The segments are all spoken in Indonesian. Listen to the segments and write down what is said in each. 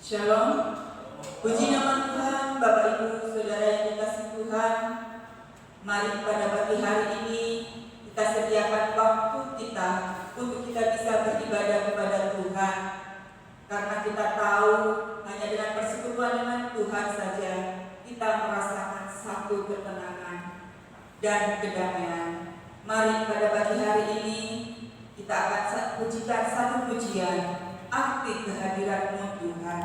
Shalom. Puji nama Tuhan, Bapak Ibu, Saudara yang dikasihi Tuhan. Mari pada pagi hari ini kita sediakan waktu kita untuk kita bisa beribadah kepada Tuhan. Karena kita tahu hanya dengan persekutuan dengan Tuhan saja kita merasakan satu ketenangan dan kedamaian. Mari pada pagi hari ini kita akan pujikan satu pujian, arti kehadiran-Mu Tuhan.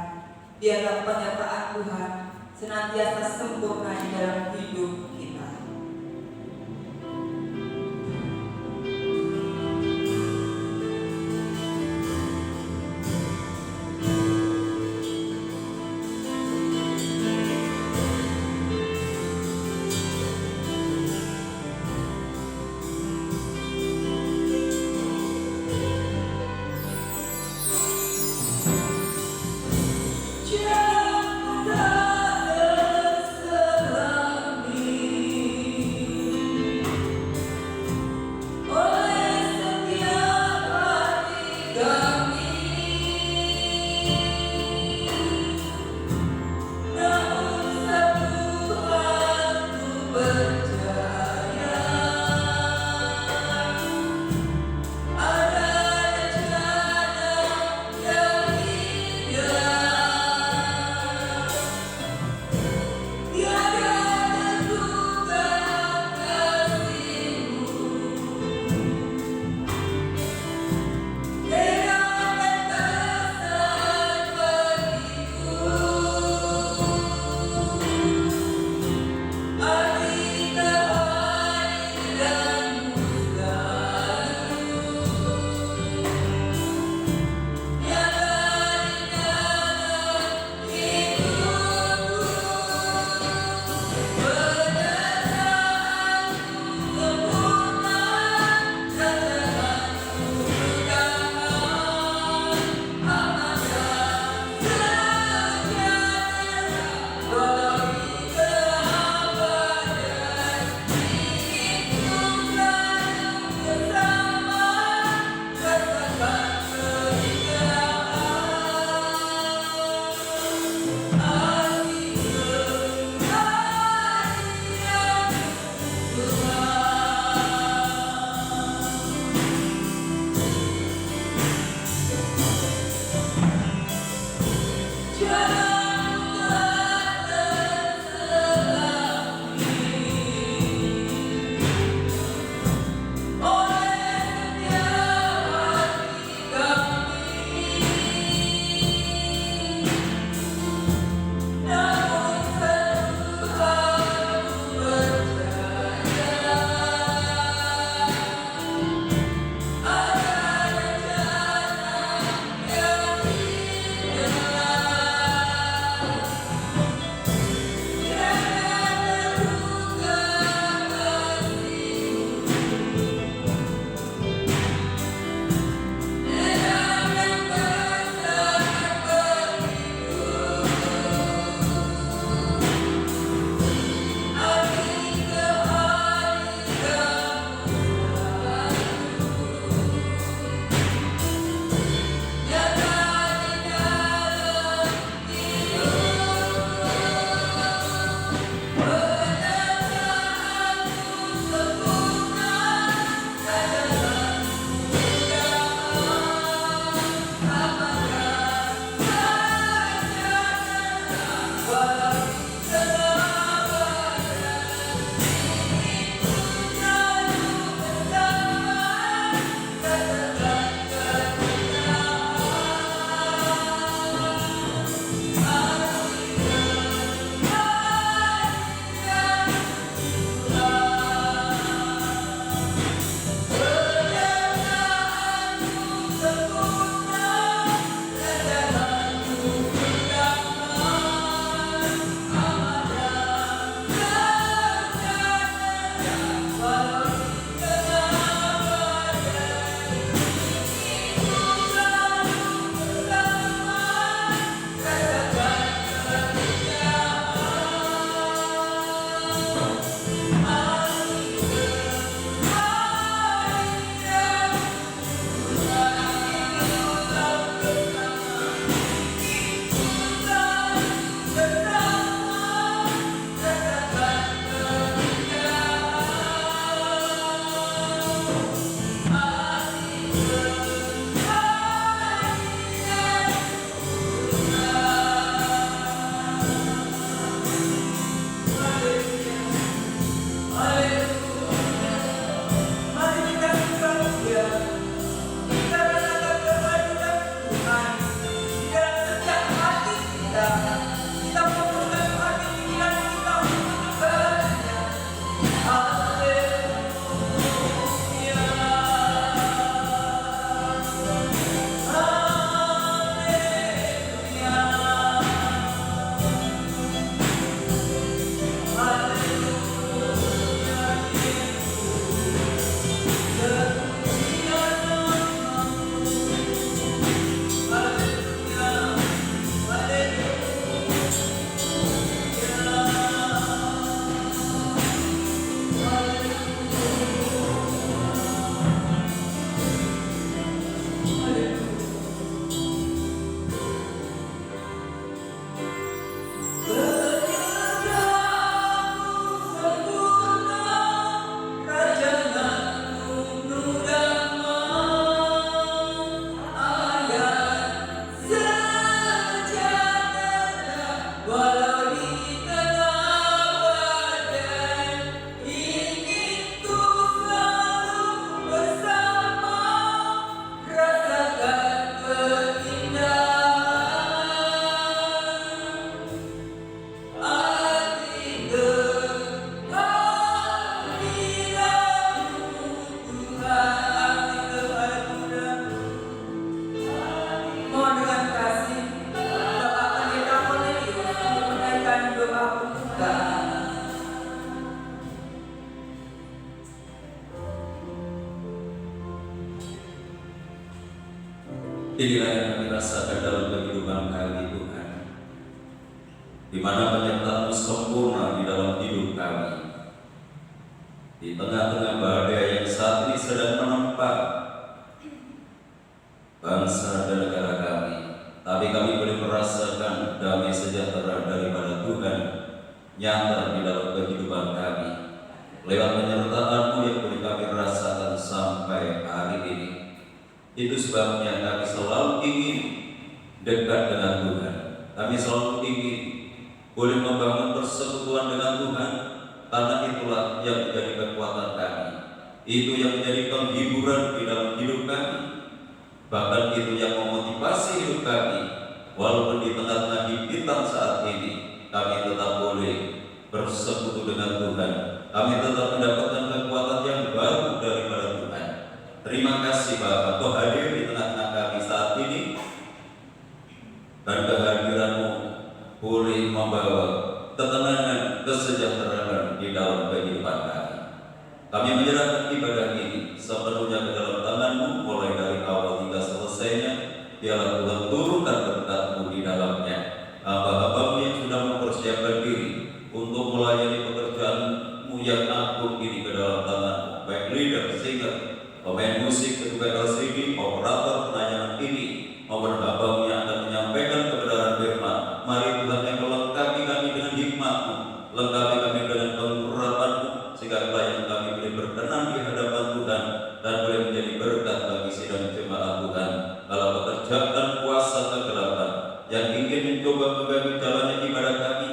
Biarlah penyertaan Tuhan senantiasa sempurna di dalam hidup kita. Jangan selami Inilah yang kami rasakan dalam kehidupan kami Tuhan, di mana penyertaan-Mu sempurna di dalam hidup kami. Di tengah-tengah badai yang saat ini sedang menempa bangsa dan negara kami, tapi kami boleh merasakan damai sejahtera daripada Tuhan nyata di dalam kehidupan kami, lewat penyertaan-Mu yang boleh kami rasakan sampai hari ini. Itu sebabnya kami selalu ingin dekat dengan Tuhan. Kami selalu ingin boleh membangun persekutuan dengan Tuhan, karena itulah yang menjadi kekuatan kami. Itu yang menjadi penghiburan di dalam hidup kami. Bahkan itu yang memotivasi hidup kami. Walaupun di tengah-tengah himpitan saat ini, kami tetap boleh bersekutu dengan Tuhan. Kami tetap mendapatkan kekuatan yang baru daripada Tuhan. Terima kasih Bapa, Kau hadir di tengah-tengah kami saat ini, dan kehadiran-Mu boleh membawa ketenangan, kesejahteraan di dalam kehidupan kami. Kami menyerahkan ibadah ini sepenuhnya ke dalam tangan-Mu, mulai dari awal hingga selesainya. Biarlah Tuhan turunkan berkat-Mu di dalamnya. Hamba-hamba-Mu yang sudah mempersiapkan diri untuk melayani pekerjaan-Mu yang agung ini ke dalam tangan-Mu, baik leader, singer, pemain musik, ketua LCD, operator penayangan ini, maupun hamba-Mu yang akan menyampaikan kebenaran firman. Mari Tuhan yang melengkapi kami dengan hikmat-Mu, lengkapi kami dengan pengurapan-Mu, sehingga pelayan kami boleh berkenan di hadapan Tuhan dan boleh menjadi berkat bagi sidang jemaat Tuhan dalam pekerjaan kuasa kegelapan yang ingin mencoba mengganggu jalannya ibadah kami,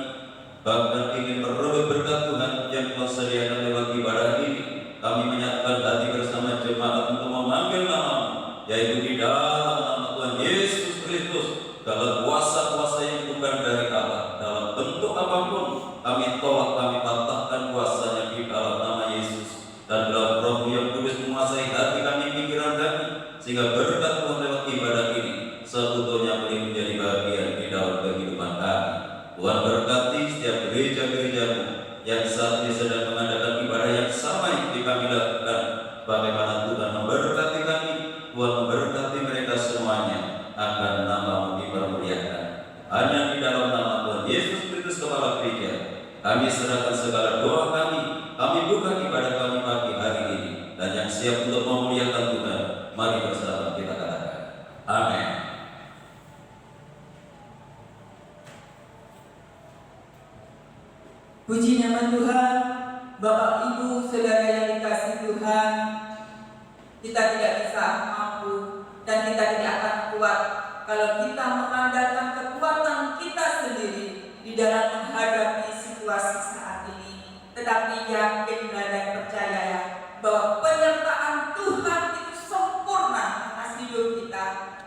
bahkan ingin merebut berkat Tuhan yang Kau sediakan lewat ibadah ini. Kami menyatakan hati bersama jemaat untuk memanggil nama-Mu, yaitu di dalam nama Tuhan Yesus Kristus. Dalam kuasa-kuasa yang bukan dari Allah, dalam bentuk apapun, kami tolak, kami patahkan kuasanya di dalam nama Yesus. Dan dalam Roh yang kudus menguasai hati kami, pikiran kami, sehingga berkat Tuhan lewat ibadah ini seutuhnya boleh menjadi bagian di dalam kehidupan kami. Tuhan berkati setiap gereja-gereja-Mu yang saat ini sedang mengadakan ibadah yang sama yang kami lakukan. Bagaimana Tuhan memberkati kami, Tuhan memberkati mereka semuanya, agar nama-Mu dipermuliakan. Hanya di dalam nama Tuhan Yesus Kristus Kepala Gereja, kami serahkan segala doa kami buka ibadah kami pagi hari ini, dan yang siap untuk memuliakan Tuhan, mari bersama kita katakan, amin. Puji nama Tuhan. Bapak, Ibu, Saudara yang dikasihi Tuhan, kita tidak bisa mampu dan kita tidak akan kuat kalau kita mengandalkan kekuatan kita sendiri di dalam menghadapi situasi saat ini. Tetapi yakinlah dan percayalah bahwa penyertaan Tuhan itu sempurna atas hidup kita.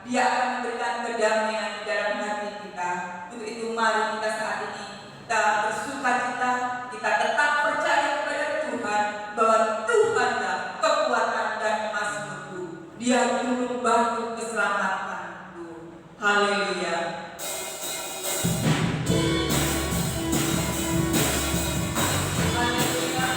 Dia akan memberikan kedamaian di dalam hati kita. Untuk itu mari kita saat ini kita bersukacita, kita tetap percaya kepada Tuhan bahwa Tuhanlah kekuatan dan mazmurku. Dia juru batu keselamatanku. Haleluya. Keselamatan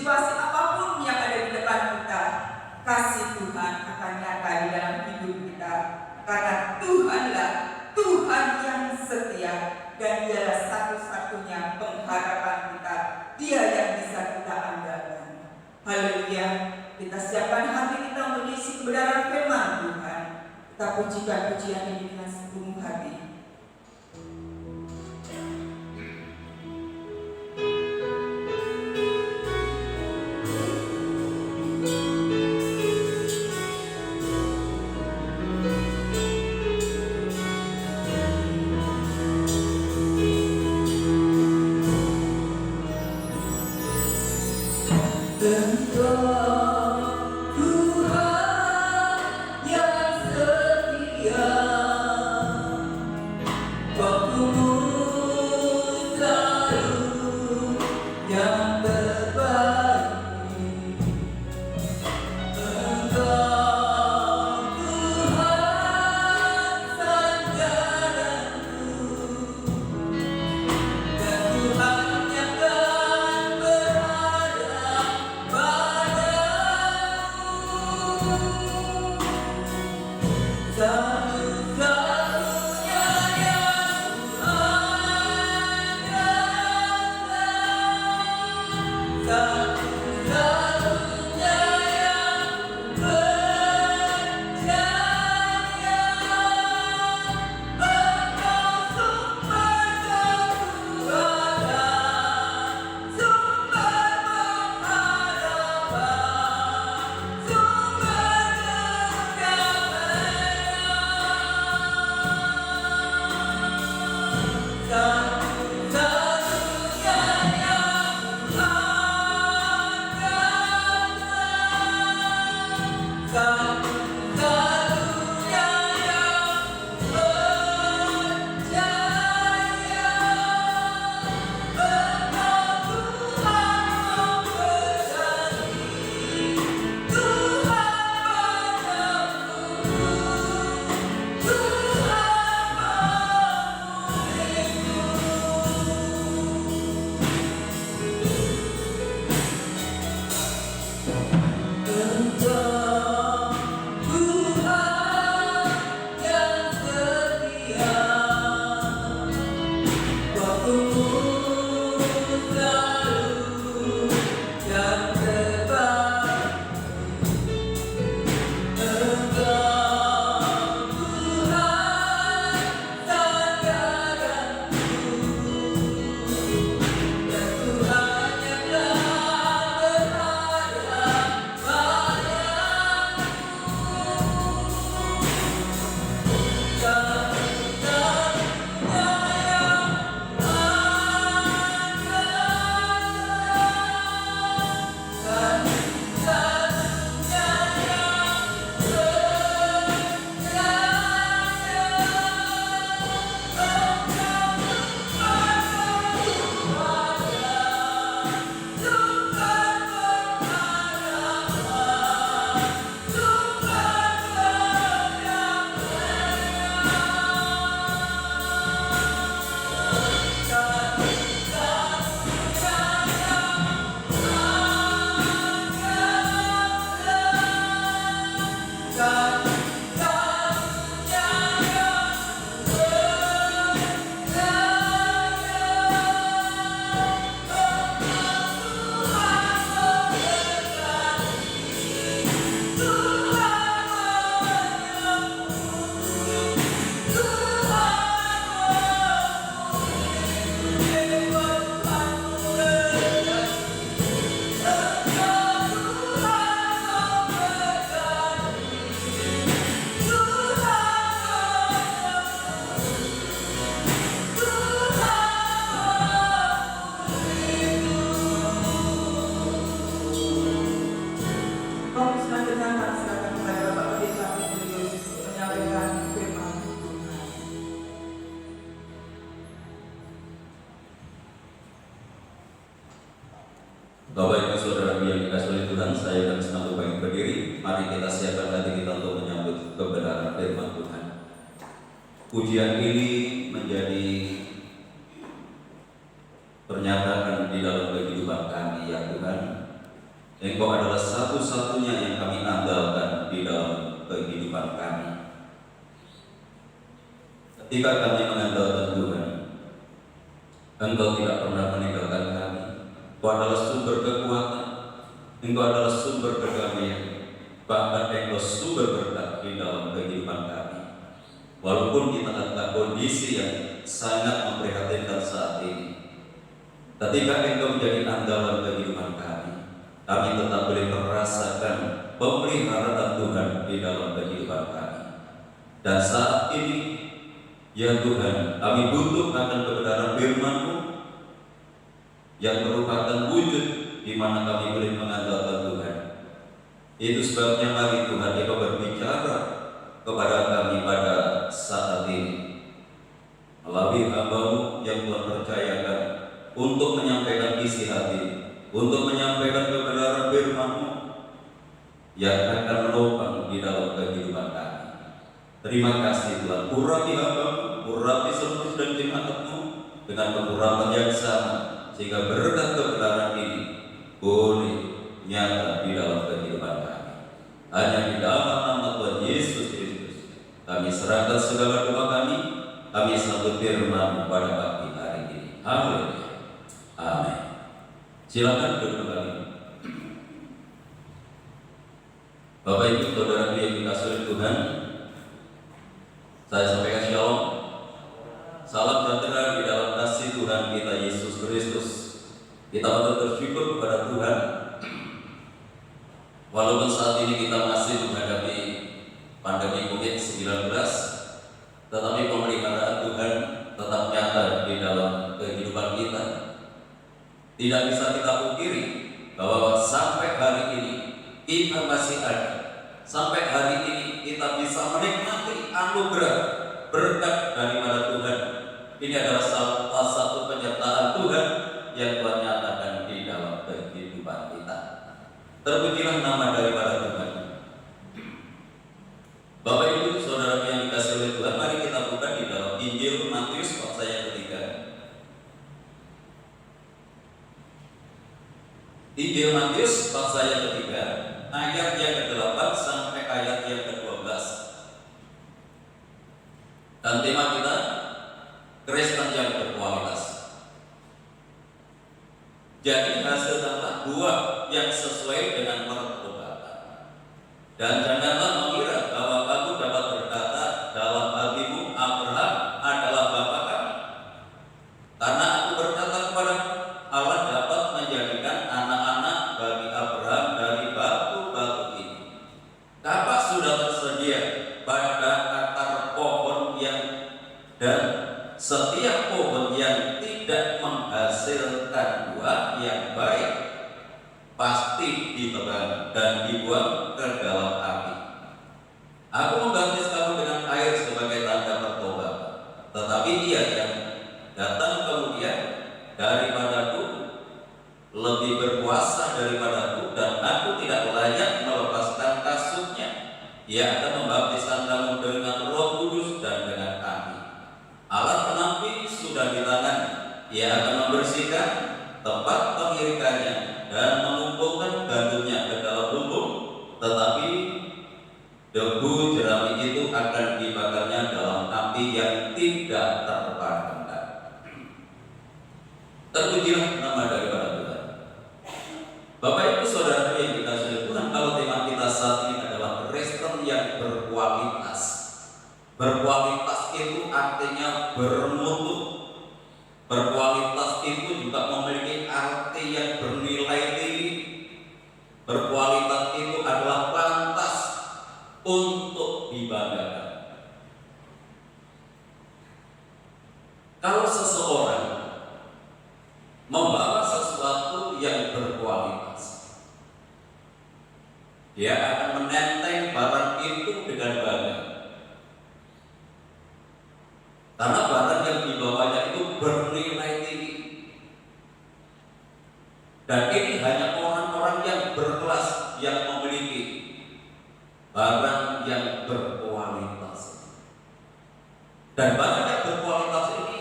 situasi apapun yang ada di depan kita, kasih Tuhan akan nyata di dalam hidup kita. Karena Tuhanlah Tuhan yang setia, dan Dialah satu-satunya pengharapan kita. Dia yang bisa kita andalkan. Haleluya. Kita siapkan hati kita untuk diisi kebenaran firman Tuhan. Kita pujikan pujian ini dengan sepenuh hati. Bapak Ibu Saudara yang dikasihi oleh Tuhan, saya dan senang bagi berdiri. Mari kita siapkan hati kita untuk menyambut kebenaran firman Tuhan. Pujian ini menjadi pernyataan di dalam kehidupan kami, ya Tuhan. Engkau adalah satu-satunya yang kami andalkan di dalam kehidupan kami. Ketika kami mengandalkan Tuhan, Engkau tidak pernah meninggalkan kami. Engkau adalah sumber kekuatan, Engkau adalah sumber kedamaian, bahkan Engkau sumber berkat di dalam kehidupan kami. Walaupun di tengah-tengah kondisi yang sangat memprihatinkan saat ini, ketika Engkau menjadi andalan kehidupan kami tetap boleh merasakan pemeliharaan Tuhan di dalam kehidupan kami. Dan saat ini, ya Tuhan, kami butuh akan kebenaran firman-Mu yang merupakan wujud di mana kami boleh mengandalkan Tuhan. Itu sebabnya mari Tuhan Engkau berbicara kepada kami pada saat ini melalui hamba-Mu yang Tuhan percayakan untuk menyampaikan isi hati, untuk menyampaikan kebenaran firman-Mu yang akan menopang di dalam kehidupan kami. Terima kasih Tuhan, urapi hamba-Mu, urapi seluruh dan jemaat-Mu dengan pengurapan yang sama, sehingga berkat kebenaran ini boleh nyata di dalam kehidupan kami. Hanya di dalam nama Tuhan Yesus Kristus kami serahkan segala doa kami sambut firman-Mu pada pagi hari ini. Haleluya. Amin. Silakan duduk kembali. Bapak Ibu Saudara yang dikasihi oleh Tuhan, saya sampaikan shalom. Salam sejahtera di dalam kasih Tuhan kita Yesus Kristus. Kita patut bersyukur kepada Tuhan. Walaupun saat ini kita masih menghadapi pandemi COVID-19, tetapi pemeliharaan Tuhan tetap nyata di dalam kehidupan kita. Tidak bisa kita pungkiri bahwa sampai hari ini kita masih ada. Sampai hari ini kita bisa menikmati anugerah berkat daripada Tuhan. Ini adalah salah satu penyertaan Tuhan yang Tuhan nyatakan di dalam kehidupan kita. Terpujilah nama daripada Tuhan. Bapak Ibu Saudara yang dikasihi oleh Tuhan, mari kita buka di dalam Injil Matius pasal yang ketiga. Injil Matius pasal yang ketiga, ayat yang ke-8 sampai ayat yang ke-12. Dan tema kita Kristen yang berkualitas. Jadi hasilkanlah buah yang sesuai dengan pertobatan. Dan janganlah mengira bahwa kamu dapat berkata dalam hatimu, Abraham adalah bapa kami. Karena aku berkata kepada Allah dapat menjadikan anak-anak bagi Abraham dari batu-batu ini. Kapak sudah tersedia pada akar pohon dan setiap pohon yang tidak menghasilkan buah yang baik pasti ditebang dan dibuang ke dalam api. Aku membaptis kamu dengan air sebagai tanda pertobatan, tetapi Dia yang datang kemudian daripadaku lebih berkuasa daripadaku, dan aku tidak layak melepaskan kasutnya. Ia akan membaptiskan kamu dengan Roh Kudus dan dengan api. Alat penampi sudah di tangannya. Ia akan membersihkan tempat pengirikannya dan mengumpulkan gandumnya ke dalam lumbung, tetapi debu jerami itu akan dibakarnya dalam api yang tidak terpadamkan. Terpujilah nama daripada Tuhan. Bapak Ibu Saudara yang dikasihi Tuhan, kalau tema kita saat ini adalah Kristen yang berkualitas. Berkualitas itu artinya bermutu. Berkualitas itu juga memiliki arti yang bernilai tinggi. Berkualitas itu adalah pantas untuk dibanggakan. Kalau seseorang membawa sesuatu yang berkualitas, dia akan menenteng barang itu dengan bangga. Karena barang yang dibawanya itu bernilai tinggi. Dan ini hanya orang-orang yang berkelas yang memiliki barang yang berkualitas. Dan barang yang berkualitas ini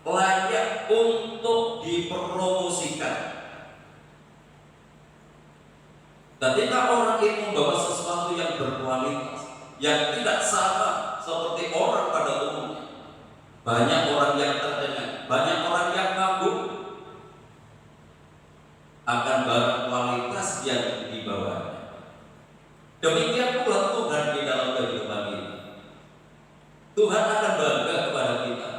layak untuk dipromosikan. orang itu membawa sesuatu yang berkualitas, yang tidak sama seperti orang pada umumnya. Banyak orang yang tercengang, banyak orang yang kagum akan barang kualitas yang dibawanya. Demikian pula Tuhan di dalam kehidupan ini. Tuhan akan bangga kepada kita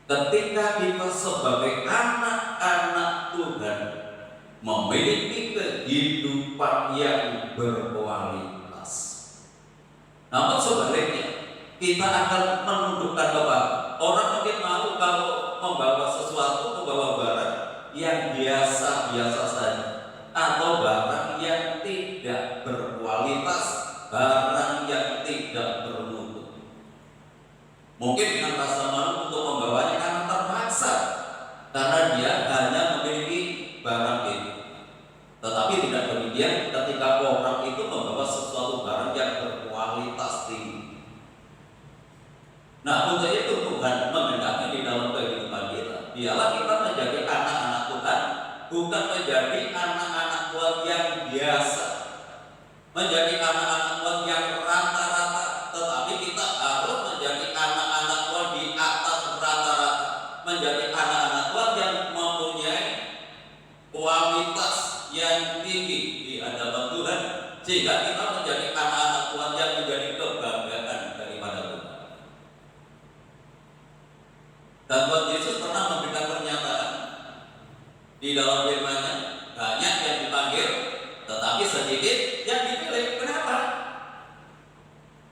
ketika kita sebagai anak-anak Tuhan memiliki kehidupan yang berkualitas. Namun sebaliknya, kita akan menundukkan kepala. Orang mungkin malu kalau membawa sesuatu, membawa barang yang biasa-biasa saja, atau barang yang tidak berkualitas, barang yang tidak bermutu. Mungkin dengan rasa malu untuk membawanya karena terpaksa, karena dia hanya memiliki barang itu. Tetapi tidak demikian ketika orang itu membawa sesuatu barang yang berkualitas tinggi. Nah, untuk itu Tuhan menghendaki di dalam kehidupan kita, biarlah kita menjadi anak-anak Tuhan, bukan menjadi anak-anak Tuhan yang biasa, menjadi anak-anak Tuhan yang rata-rata, tetapi kita harus menjadi anak-anak Tuhan di atas rata-rata, menjadi anak-anak Tuhan yang mempunyai kualitas yang tinggi di hadapan Tuhan, sehingga kita menjadi anak-anak Tuhan yang menjadi kebanggaan daripada Tuhan. Dan Tuhan Yesus pernah memberikan pernyataan di dalam firman-Nya, banyak yang dipanggil, tetapi sedikit yang dipilih. Kenapa?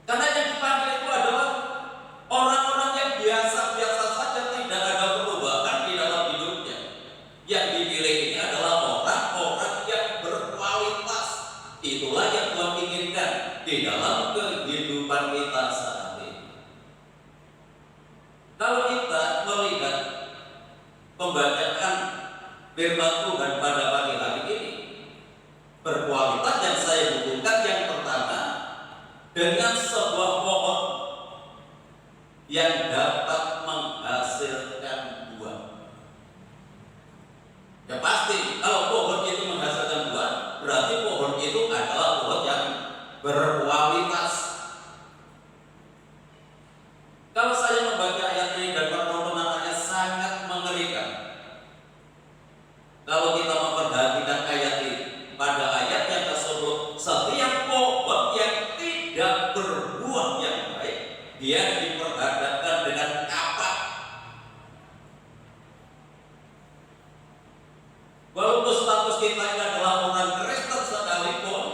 Karena yang dipanggil itu adalah orang-orang yang biasa-biasa saja, tidak ada perubahan di dalam hidupnya. Yang dipilih ini adalah orang-orang yang berkualitas. Itulah yang Tuhan inginkan di dalam kehidupan kita saat ini. Kalau kita melihat pembacaan firman Tuhan pada pagi hari ini, berkualitas yang saya butuhkan yang pertama, dengan sebuah pohon yang dapat menghasilkan buah. Ya pasti, kalau pohon itu menghasilkan buah, berarti pohon itu adalah pohon yang berkualitas. Kalau saya membaca ayat ini dan perenungannya sangat mengerikan. Kalau kita memperhatikan ayat ini, pada ayat yang tersebut, setiap pohon yang tidak berbuah yang baik, dia diperhadapkan dengan kapak. Walaupun status kita ini adalah orang Kristen sekalipun,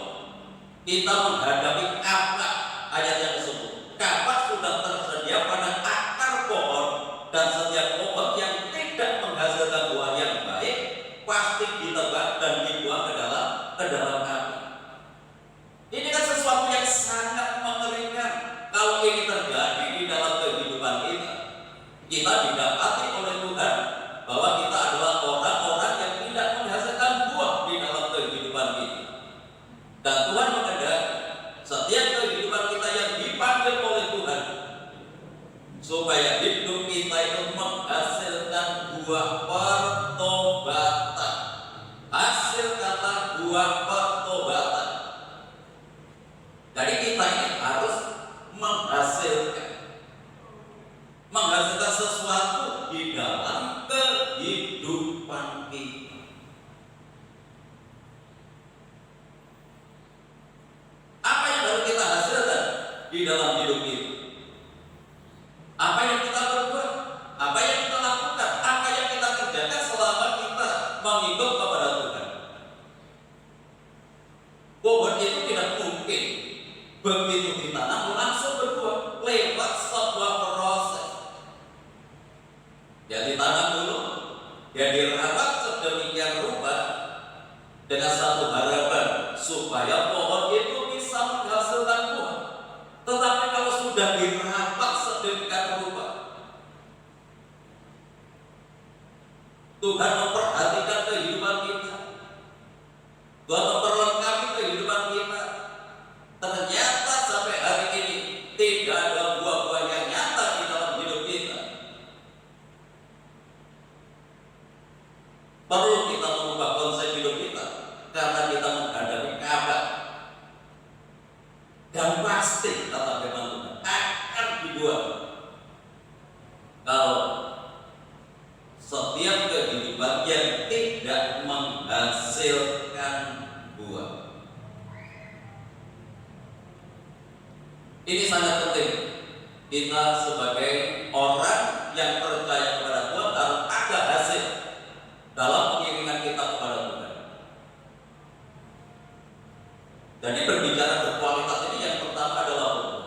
kita menghadapi kapak ayat yang tersebut. Kapak sudah tersedia pada akar pohon, dan setiap pohon yang tidak menghasilkan buah yang baik pasti ditebang dan dibuang ke dalam api. Ini kan sesuatu yang sangat mengerikan. Kalau ini terjadi di dalam kehidupan kita, kita didapati oleh Tuhan bahwa kita adalah orang-orang yang tidak menghasilkan buah di dalam kehidupan kita. Dan Tuhan menghendaki setiap kehidupan kita yang dipanggil oleh Tuhan, supaya hidup kita itu menghasilkan buah pertobatan. Hasilkanlah buah pertobatan. Jadi kita ini harus menghasilkan sesuatu di dalam kehidupan kita. Apa yang harus kita hasilkan di dalam hidup kita? Apa yang kita berbuat? Apa yang kita lakukan? Apa yang kita kerjakan selama kita mengikut kepada Tuhan? Pohon itu tidak mungkin begitu ditanam langsung berbuah, lewat sebuah proses. Ya ditanam dulu, ya dirawat sedemikian rupa dengan satu harapan supaya pohon itu bisa menghasilkan buah. Tetapi kalau sudah dirawat sedemikian rupa, Tuhan memperhatikan kehidupan kita, Tuhan memperlengkapi kehidupan kita. Ternyata sampai hari ini tidak ada buah-buah yang nyata di dalam hidup kita. Perlu kita mengubah konsep hidup kita, karena kita menghadapi Ini sangat penting. Kita sebagai orang yang percaya kepada Tuhan harus ada hasil dalam pengiringan kita kepada Tuhan. Jadi berbicara berkualitas ini yang pertama adalah Tuhan.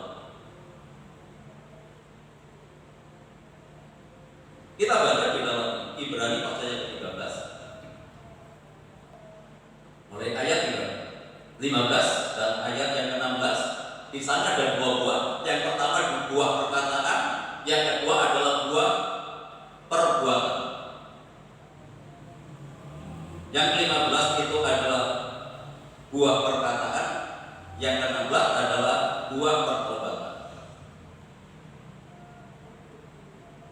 Kita baca di dalam Ibrani pasal yang ke-13. Mulai ayat 15 dan ayat yang ke-16. Di sana ada dua buah. Yang pertama buah perkataan, yang kedua adalah buah perbuatan. Yang ke-15 itu adalah buah perkataan, yang ke-16 adalah buah pertobatan.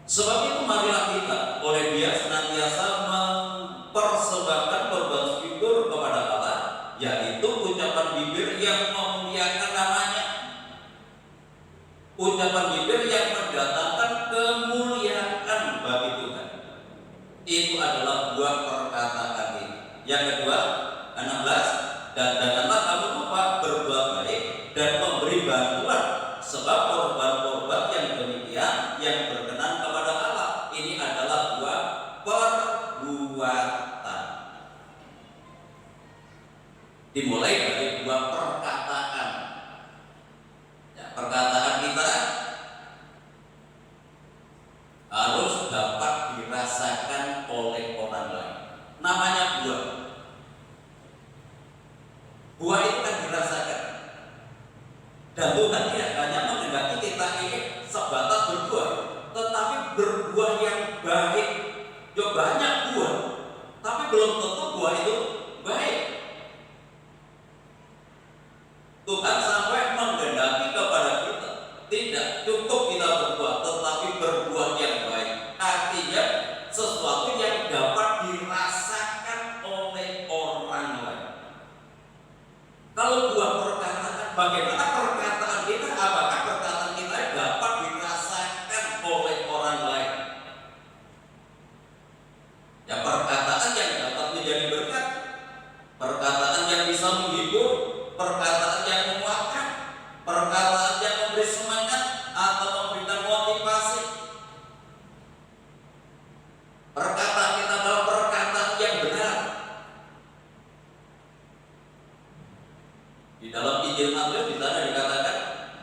Sebab itu marilah kita oleh Dia senantiasa mempersembahkan korban syukur kepada Allah, yaitu ucapan bibir yang memuliakan namanya, ucapan bibir yang mendatangkan kemuliaan bagi Tuhan. Itu adalah buah perkataan ini. Yang kedua, 16, dan janganlah kamu lupa berbuat baik dan memberi bantuan, sebab korban-korban yang demikian yang berkenan kepada Allah. Ini adalah buah perbuatan. Dimulai dari buah perkataan. Ya, perkataan kita harus dapat dirasakan oleh orang lain. Namanya buah. Buah itu kan dirasakan. Dan Tuhan tidak hanya menghendaki kita ini sebatas berbuah, tetapi berbuah yang baik. Ya banyak buah, tapi belum tentu buah itu baik. Tuhan sampai menghendaki kepada kita tidak cukup kita berbuah, tetapi berbuah yang baik. Artinya sesuatu yang dapat dirasakan oleh orang lain. Kalau buah perkataan, bagaimana perkataan kita? Apakah perkataan kita dapat dirasakan oleh orang lain? Ya, perkataan yang dapat menjadi berkat, perkataan yang bisa menghibur, perkataan yang menguatkan, perkataan yang memberi semangat atau memberikan motivasi. Perkataan kita adalah perkataan yang benar. Di dalam Injil Matius di sana dikatakan,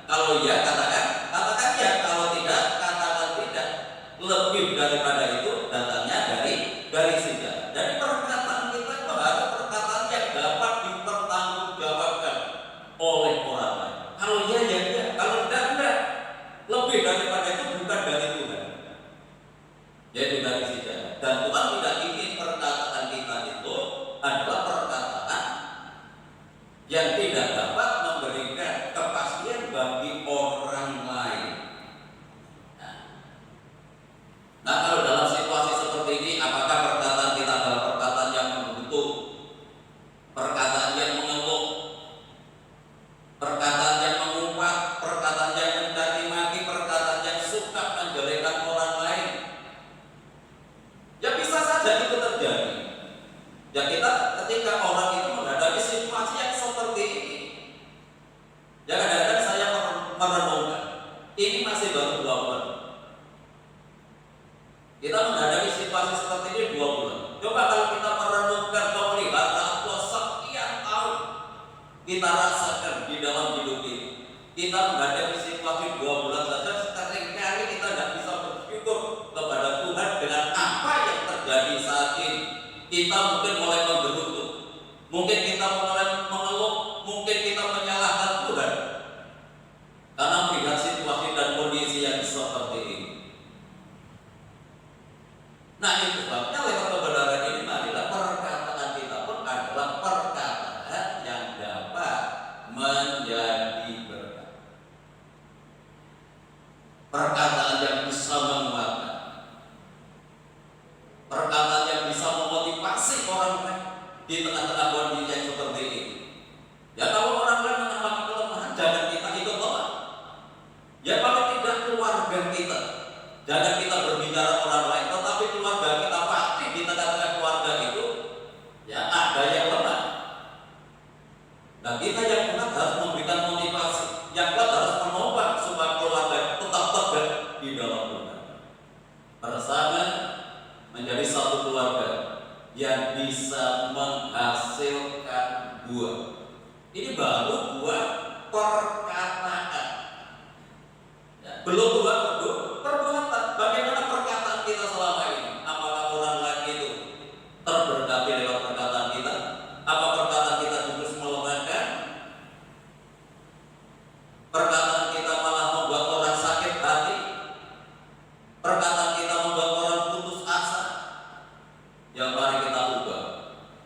kalau ya katakan ya, kalau tidak katakan tidak. Lebih daripada itu datangnya dari sejak. Jadi perkataan kita itu harus perkataan yang dapat dipertanggungjawabkan oleh orang lain. Kalau ya ya ya, kalau tidak. Lebih daripada itu bukan dari Tuhan, yaitu dari sejak. Dan Tuhan tidak ingin perkataan kita itu adalah perkataan yang tidak dapat memberikan kepastian bagi orang lain. Nah, kalau dalam situasi seperti ini, apakah perkataan kita adalah perkataan yang mengutuk, perkataan yang mengeluh, perkataan yang mengumpat, perkataan yang mencaci maki, perkataan yang suka menjelekan orang lain? Ya bisa saja itu terjadi. Ya kita ketika orang itu menghadapi situasi yang seperti ini, ya kadang-kadang saya merenungkan, ini masih baru 2 bulan. Kita menghadapi situasi seperti ini 2 bulan. Coba kalau kita merenungkan pemeliharaan Tuhan sekian tahun kita rasakan di dalam hidup ini. Kita menghadapi situasi 2 bulan saja, seringkali kita tidak bisa bersyukur kepada Tuhan dengan apa yang terjadi saat ini. Kita mungkin mulai menggerutu, mungkin kita mulai mengeluh, mungkin kita menyalahkan Tuhan karena melihat situasi dan kondisi yang seperti ini. Nah, itu sebabnya lewat kebenaran ini marilah perkataan kita pun adalah perkataan yang dapat menjadi berkat. Perkataan yang bisa menguatkan, perkataan yang bisa memotivasi orang lain di tengah-tengah kondisi yang seperti ini. Ya, kalau orang lain mengalami kelemahan, jangan kita ikut lemah. Ya, kalau tidak keluarga kita, jangan kita berbicara orang lain, tetapi keluarga kita pasti di tengah-tengah keluarga itu ya ada yang lemah. Nah, kita yang kuat harus memberikan motivasi, yang kuat harus menopang buah. Ini baru buah perkataan. Ya, belum buah perbuatan. Bagaimana perkataan kita selama ini? Apakah orang lain itu terberkati lewat perkataan kita? Apa perkataan kita terus melemahkan? Perkataan kita malah membuat orang sakit hati? Perkataan kita membuat orang putus asa? Ya mari kita ubah,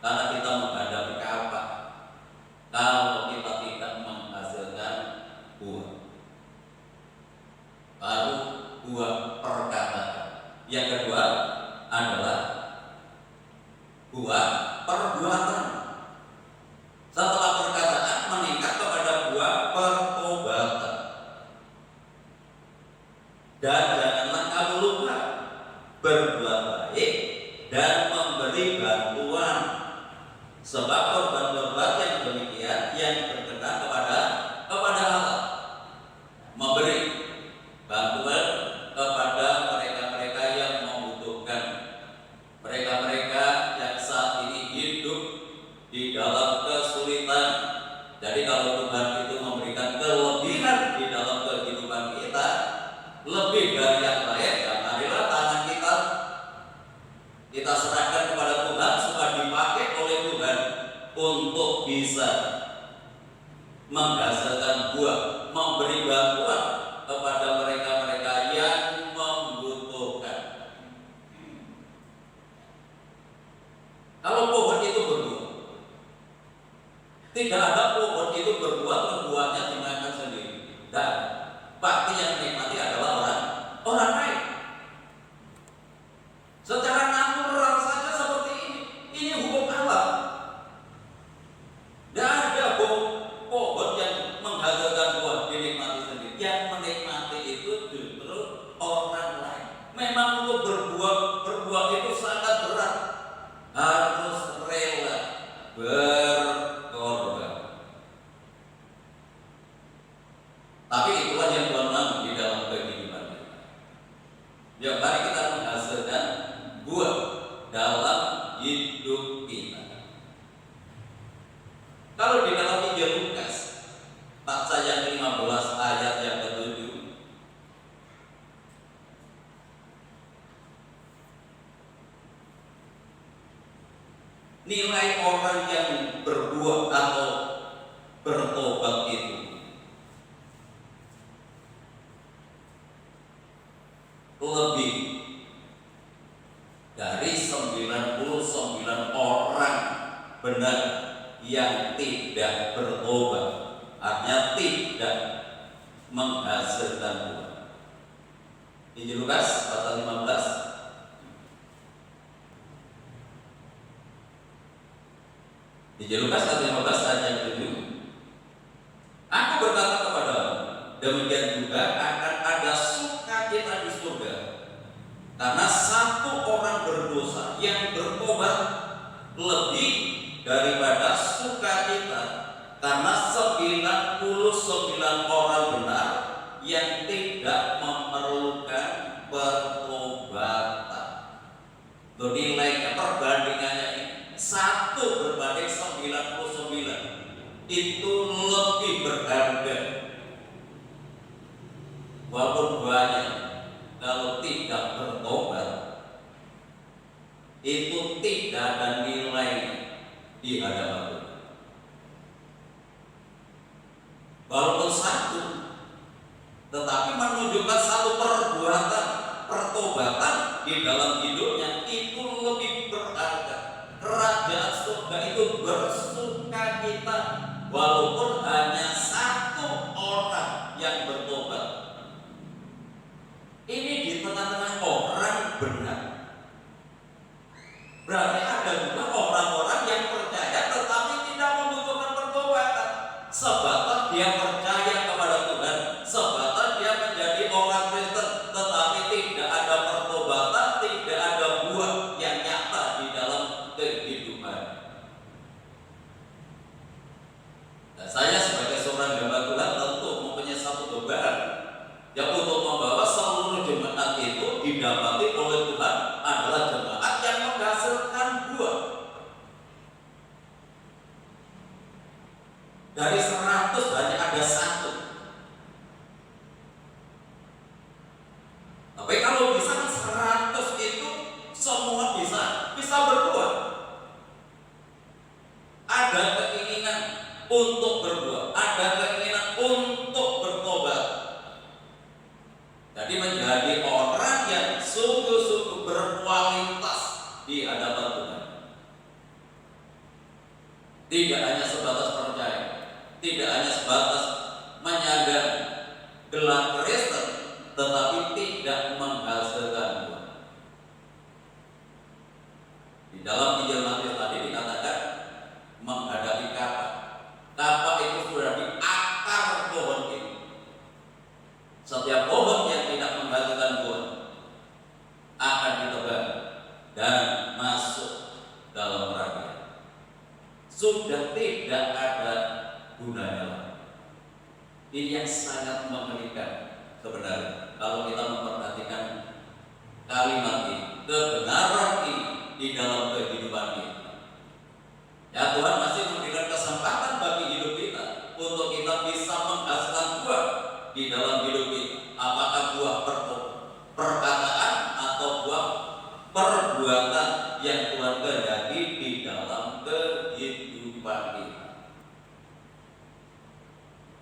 karena kita menghadapi apa? Kalau kita tidak menghasilkan buah, baru buah perkataan. Yang kedua adalah buah perbuatan. Setelah perkataan meningkat kepada buah pertobatan. Dan janganlah kamu lupa berbuat baik dan memberi bantuan, sebab korban-korban yang demikian yang berkenan kepada Allah. Memberi bantuan kepada mereka-mereka yang membutuhkan, mereka-mereka yang saat ini hidup di dalam kesulitan. Jadi kalau Tuhan itu memberikan kelebihan di dalam kehidupan kita, lebih dari yang lain, ya marilah tangan kita serahkan kepada Tuhan supaya dipakai oleh Tuhan untuk bisa menghasilkan buah, memberi bantuan kepada mereka-mereka yang membutuhkan. Kalau pohon itu berbuah, tidak ada pohon itu berbuah buahnya dimakan sendiri. Dan pasti yang menikmati adalah orang lain. Secara natural saja seperti ini. Ini hukum alam. Tidak ada pohon yang menghasilkan buah dinikmati sendiri. Yang menikmati itu justru orang lain. Memang untuk berbuah itu sangat berat. Harus rela berkorban. Tapi itulah yang Tuhan mau di dalam kehidupan kita. Ya, mari kita menghasilkan buah dalam hidup kita. Kalau di dalam Injil Lukas pasal yang ke-15 ayat yang ke-7, nilai orang yang berbuah atau bertobat itu lebih dari 99 orang benar yang tidak bertobat, artinya tidak menghasilkan buah. Injil Lukas pasal 15. Injil Lukas pasal 15 ayat yang ke-7. Aku berkata kepadamu, demikian juga akan ada sukacita di surga, karena satu orang berdosa yang bertobat lebih daripada sukacita karena 99 orang benar yang tidak memerlukan pertobatan. Tuh nilainya, perbandingannya ini 1 berbanding 99 itu lebih berharga. Walaupun banyak, kalau tidak bertobat itu tidak ada nilai di hadapan Tuhan. Walaupun 1, tetapi menunjukkan satu perbuatan pertobatan di dalam hidupnya itu lebih berharga. Kerajaan surga itu bersukacita walaupun hanya 1 orang yang bertobat. Ini di tengah-tengah orang benar. Berarti ada juga orang-orang yang percaya tetapi tidak membutuhkan pertobatan. Sebatas dia percaya kepada Tuhan, sebatas dia menjadi orang Kristen, tetapi tidak ada pertobatan, tidak ada buah yang nyata di dalam kehidupan. Dan saya sebagai seorang hamba Tuhan tentu mempunyai satu beban, yang untuk membawa seluruh jemaat itu didapati oleh Tuhan adalah jemaat yang menghasilkan buah. Dari 100 hanya ada 1. Tapi kalau bisa 100 itu semua bisa berbuat. Ada keinginan untuk berbuat, ada keinginan untuk bertobat. Jadi menjadi orang yang sungguh-sungguh berkualitas di hadapan Tuhan. Tidak hanya sebatas percaya, tidak hanya sebatas menyadari gelar Kristen, tetapi tidak menghasilkan buah. Di dalam Injil Matius tadi dikatakan menghadapi kapak. Kapak itu sudah di akar pohon itu. Setiap pohon yang tidak menghasilkan buah akan ditebang dan masuk dalam neraka. Sudah tidak ada gunanya lagi. Ini yang sangat mengerikan sebenarnya kalau kita memperhatikan kalimat ini, kebenaran ini di dalam kehidupan kita. Ya, Tuhan masih memberikan kesempatan bagi hidup kita untuk kita bisa menghasilkan buah di dalam hidup kita. Apakah buah perkataan atau buah perbuatan yang Tuhan kehendaki di dalam kehidupan kita.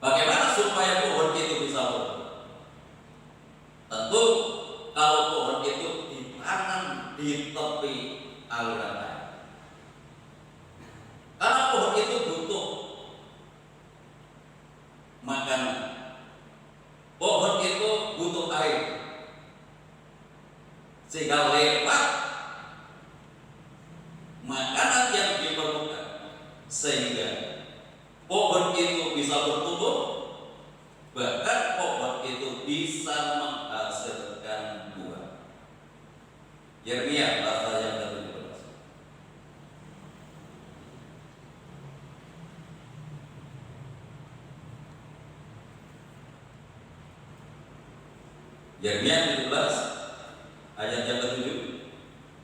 Bagaimana supaya pohon itu bisa berbuah? Tentu kalau pohon itu ditanam di tepi aliran air. Karena pohon itu butuh makanan. Pohon itu butuh air. Sehingga lewat makanan yang diperlukan, sehingga pohon itu bisa bertumbuh, bahkan pohon itu bisa menghasilkan buah. Yeremia pasal yang ke-17. Yeremia 17 ayat yang ke-7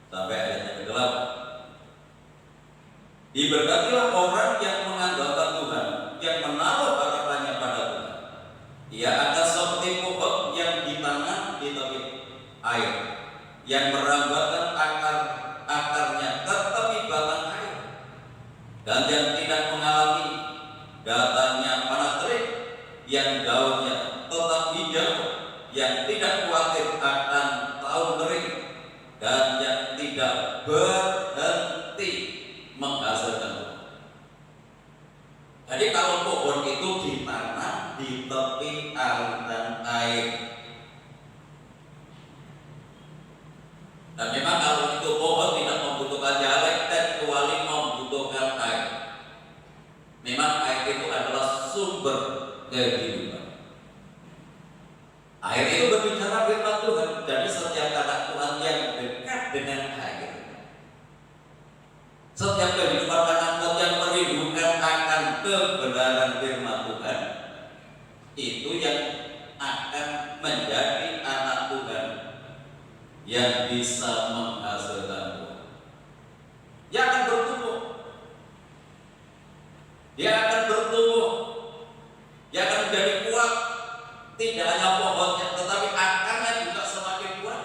sampai ayat yang ke-8. Diberkatilah orang yang mengandalkan Tuhan, yang menaruh harapannya pada Tuhan. Ia akan seperti pohon yang ditanam di tepi air, yang merambatkan akarnya ke tepi batang air, dan yang tidak mengalami datangnya panas terik, yang daunnya tetap hijau, yang tidak khawatir akan tahun kering, dan yang tidak berhenti menghasilkan buah. Jadi kalau pohon itu ditanam di tepi aliran air, dan memang kalau itu pohon tidak membutuhkan jalan kecuali membutuhkan air. Memang air itu adalah sumber kehidupan. Air itu berbicara firman Tuhan. Jadi setiap anak Tuhan yang dekat dengan air, setiap kehidupan anak Tuhan yang merindukan akan kebenaran firman Tuhan, itu yang akan menjadi anak Tuhan yang bisa menghasilkan buah. Dia akan bertumbuh. Dia akan bertumbuh. Dia akan menjadi kuat. Tidak hanya pohonnya, tetapi akarnya juga semakin kuat.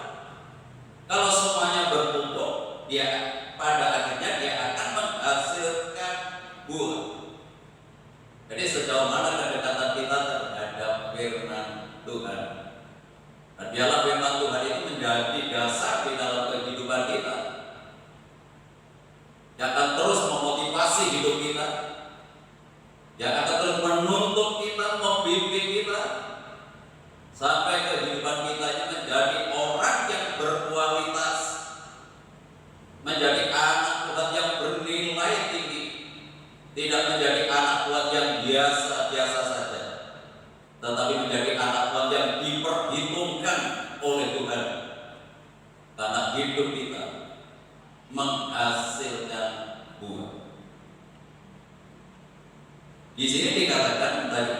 Kalau semuanya bertumbuh, dia pada akhirnya dia akan menghasilkan buah. Jadi sejauh mana kedekatan kita terhadap firman Tuhan, dan biarlah firman Tuhan itu menjadi dasar di dalam kehidupan kita, yang akan terus memotivasi hidup kita, yang akan terus menuntut kita, membimbing kita, sampai kehidupan kita ini menjadi orang yang berkualitas, menjadi anak Tuhan yang bernilai tinggi, tidak menjadi anak Tuhan yang biasa-biasa saja, tetapi menjadi anak Tuhan yang diperhitungkan oleh Tuhan, karena hidup kita menghasilkan buah. Di sini dikatakan tadi,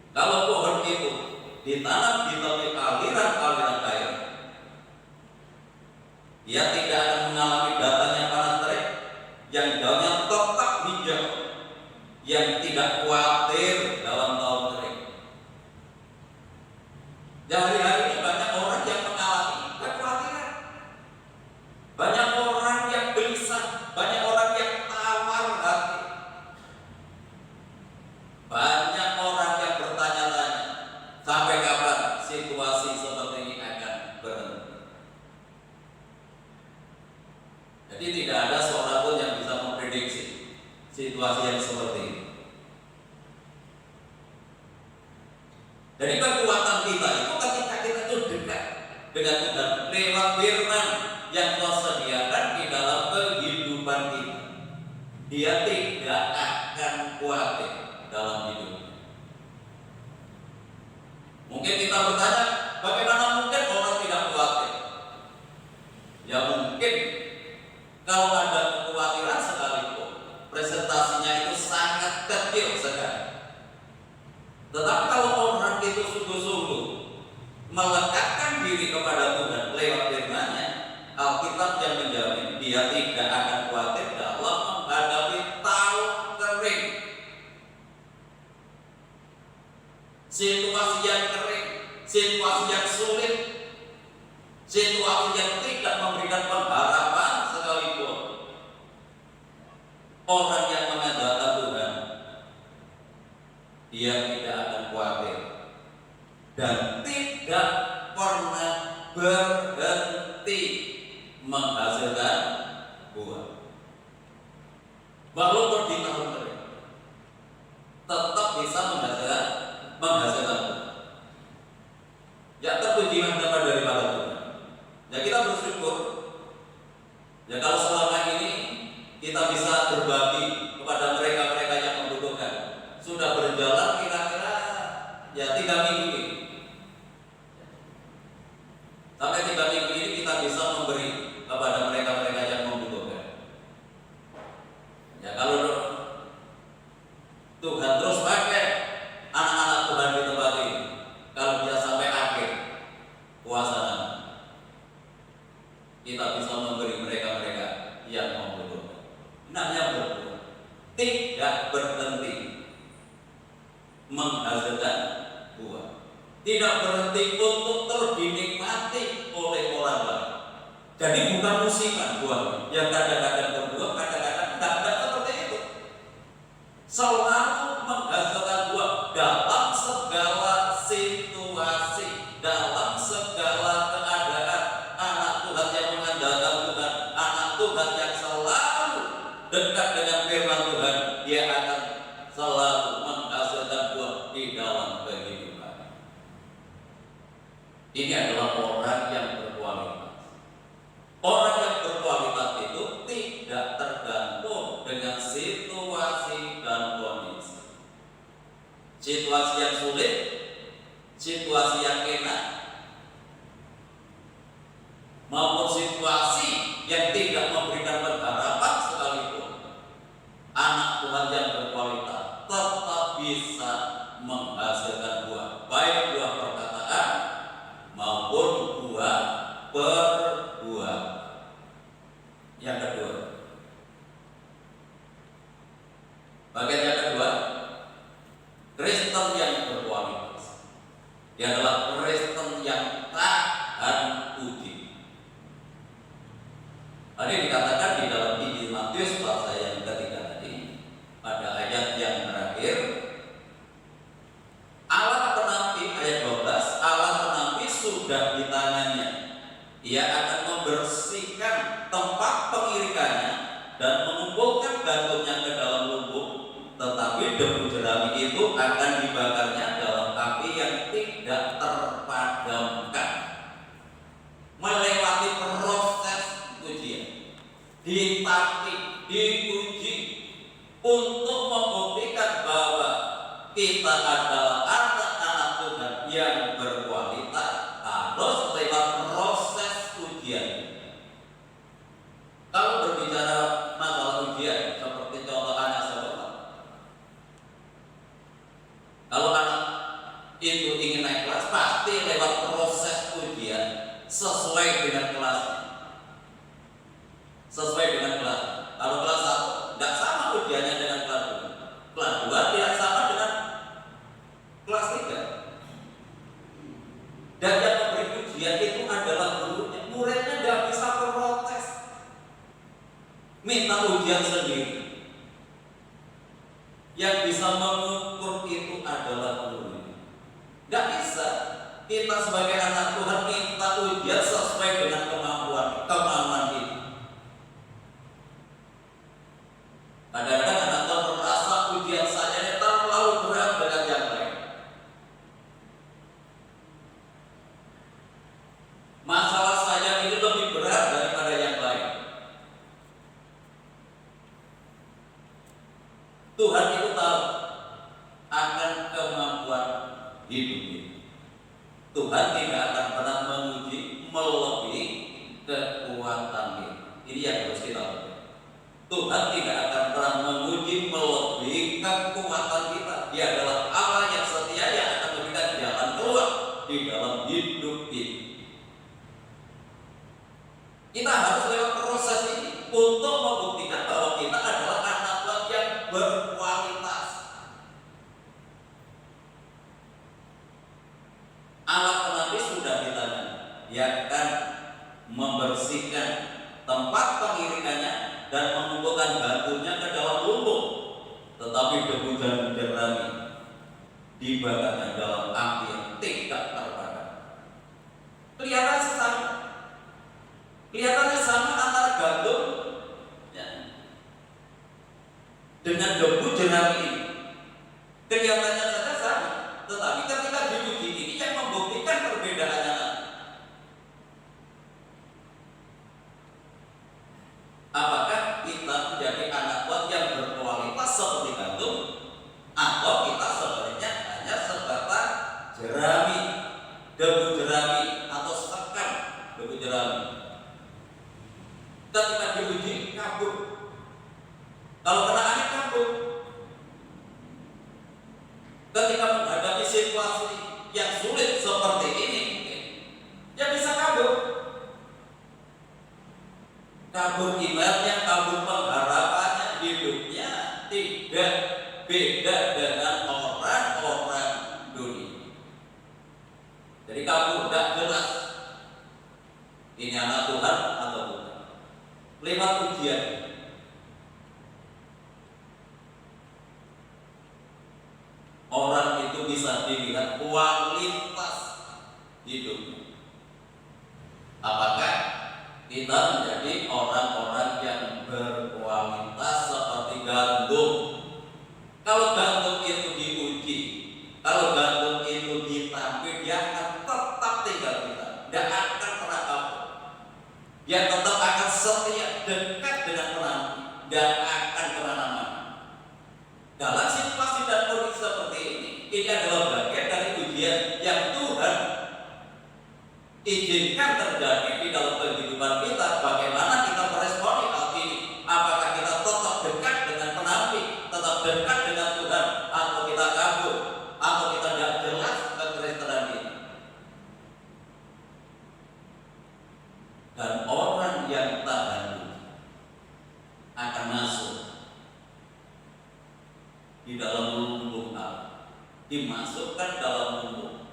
kalau pohon itu ditanam di tepi aliran-aliran air, dia tidak akan mengalami datangnya panas terik, yang daunnya tetap hijau, yang tidak khawatir dalam tahun kering. Dan hari-hari ini banyak orang yang mengalami kekhawatiran, banyak orang yang gelisah, banyak orang yang tawar hati, banyak orang yang bertanya-tanya sampai kapan situasi seperti ini akan berhenti. Jadi tidak ada seorang pun yang bisa memprediksi situasi yang seperti ini. Jadi kekuatan kita itu ketika kita itu dekat dengan Tuhan lewat firman yang Tuhan sediakan di dalam kehidupan kita. Dia tidak akan khawatir dalam hidupnya. Mungkin kita bertanya, bagaimana mungkin orang tidak khawatir? Ya mungkin kalau ada kekhawatiran sekalipun, presentasinya itu sangat kecil sekali. Tetapi kalau orang itu sungguh-sungguh melekatkan diri kepada Tuhan lewat firman-Nya, Alkitab yang menjamin dia tidak akan khawatir dalam menghadapi tahun kering, situasi yang kering, situasi yang sulit, situasi yang tidak memberikan pengharapan sekalipun. Orang yang mengandalkan Tuhan, dia tidak akan khawatir dan tidak pernah berhenti menghasilkan buah. Walaupun di tahun kering, tetap bisa menghasilkan buah. Ya terpujilah nama daripada Tuhan. Ya kita bersyukur. Ya kalau selama ini kita bisa berbagi kepada mereka-mereka yang membutuhkan, sudah berjalan kira-kira ya 3 minggu ini. Sampai 3 minggu ini kita bisa memberi kepada mereka-mereka yang membutuhkan. Ya kalau Tuhan terus pakai anak-anak Tuhan di tempat ini, kalau bisa sampai akhir puasa nanti, kita bisa memberi mereka-mereka yang membutuhkan. Namanya berbuah, tidak berhenti menghasilkan buah, tidak berhenti untuk terus dinikmati oleh orang lain. Jadi bukan musiman buah yang kadang-kadang berbuah, kadang-kadang tidak seperti itu. Selalu menghasilkan buah dalam segala situasi, dalam segala keadaan. Anak Tuhan yang mengandalkan Tuhan, anak Tuhan yang selalu dekat dengan firman Tuhan, dia akan selalu menghasilkan buah di dalam kehidupan. Ini adalah orang yang berkualitas. Orang yang berkualitas itu tidak tergantung dengan situasi dan kondisi. Situasi yang sulit, situasi yang enak, maupun situasi yang tidak memberikan pengharapan sekalipun, anak Tuhan yang berkualitas tetap bisa menghasilkan buah, baik buah perkataan maupun buah perbuatan. Yang kedua, bagian yang kedua, Kristen yang berkualitas, dia adalah Kristen yang tahan uji. Tadi dikatakan di dalam Injil Matius pasal yang ketiga tadi, pada ayat yang terakhir, alat penampi, ayat 12, alat penampi sudah di tangannya. Ia akan membersihkan tempat pengirikannya dan mengumpulkan gandumnya ke dalam lumbung, tetapi debu jerami itu akan dibakarnya dalam api yang tidak terpadamkan. Melewati proses ujian, ditapik, diuji untuk membuktikan bahwa kita adalah anak-anak Tuhan yang berkualitas, harus lewat proses ujian. Kalau berbicara masalah ujian, seperti contoh anak sekolah, kalau anak itu ingin naik kelas, pasti lewat proses ujian sesuai dengan kelasnya. Sesuai dengan kelas. Kalau kelas 1 tidak sama ujiannya dengan kelas 2. Kelas 2 yang bisa mengukur itu adalah Guru. Nggak bisa kita sebagai anak Tuhan minta ujian sesuai dengan kemampuan kita. Kadang-kadang anak Tuhan merasa ujian saya ini terlalu berat dengan yang lain. Masalah saya ini lebih berat daripada yang lain. Tuhan itu tahu akan kemampuan hidup kita. Tuhan tidak akan pernah menguji melebihi kekuatan kita. Ini yang harus kita lakukan. Tuhan tidak akan pernah menguji melebihi kekuatan kita. Dia adalah Allah yang setia yang akan memberikan jalan keluar di dalam hidup kita. Kita harus lewat proses ini untuk membuktikan bahwa kita adalah anak Tuhan yang berkualitas. Alat penapis sudah ditanya, dia akan membersihkan tempat pengiringannya dan mengumpulkan batunya ke dalam lumbung, tetapi debu dan jerami dibakarnya dalam api yang tidak terbakar. Kelihatannya sama antara gandum ya, dengan debu jerami ini. Kelihatannya saja sama, tetapi ketika diuji ini yang membuktikan perbedaannya. Apakah kita menjadi anak Tuhan yang berkualitas seperti gandum, atau kita sebenarnya hanya sebatas jerami, debu jerami, atau sekam debu jerami? Ketika diuji kabur, kalau kena angin kabur. Ketika menghadapi situasi yang sulit seperti ini, ya bisa kabur. Kabur imannya, kabur pengharapannya, hidupnya tidak beda dengan orang-orang dunia. Jadi kabur tidak jelas ini anak Tuhan atau bukan. Lewat ujian, orang itu bisa dilihat kualitas hidupnya. Apakah kita menjadi orang-orang yang berkualitas seperti gandum? Kalau gandum itu diuji, kalau gandum itu ditampil, dia akan tetap tinggal kita, tidak akan pernah kabur. Dia tetap akan setia, dekat dengan penanti, dan akan kemana-mana. Dalam situasi dan kondisi seperti ini adalah bagian dari ujian yang Tuhan izinkan terjadi di dalam kehidupan kita. Bagaimana kita meresponi hal ini? Apakah kita tetap dekat dengan penanti, tetap dekat dengan Tuhan, atau kita kabur, atau kita tidak jelas kekristenan ini? Dan orang yang tahan akan masuk di dalam lumbung api, dimasukkan dalam lumbung,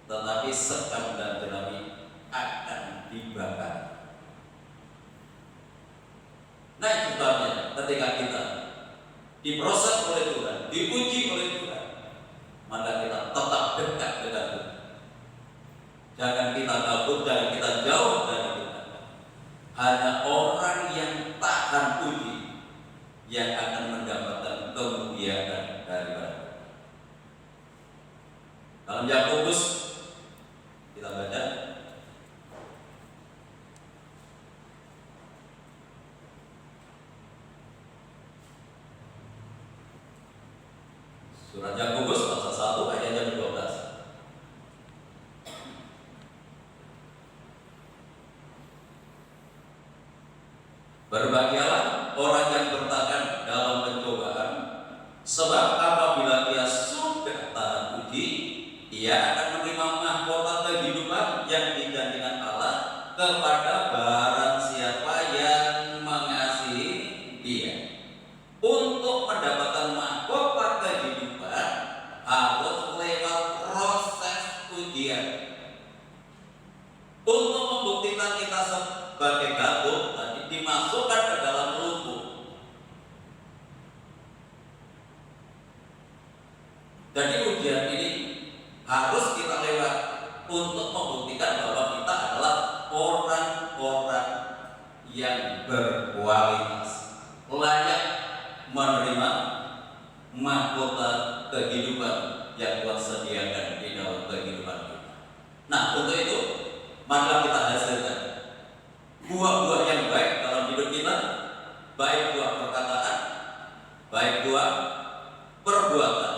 tetapi sekam dan jerami akan dibakar. Nah, itu sebabnya ketika kita diproses oleh Tuhan, diuji oleh Tuhan, maka kita tetap dekat dengan Tuhan. Jangan kita kabur, jangan kita jauh dari Tuhan. Hanya orang yang tahan uji yang akan mendapatkan kemuliaan daripada. Dalam Yakobus kita baca surat Yakobus pasal 1 ayat yang 12. Berbahagialah orang yang bertahan dalam pencobaan, sebab apabila ia sudah tahan uji, ia akan menerima mahkota kehidupan yang dijanjikan Allah kepada barang siapa yang mengasihi Dia. Untuk mendapatkan mahkota kehidupan harus lewat proses ujian. Untuk membuktikan kita sebagai gandum dimasukkan ke dalam lumbung. Jadi ujian ini harus kita lewat untuk membuktikan bahwa kita adalah orang-orang yang berkualitas, layak menerima mahkota kehidupan yang Tuhan sediakan di dalam kehidupan kita. Nah, untuk itu marilah kita hasilkan buah-buah yang baik dalam hidup kita, baik buah perkataan, baik buah perbuatan.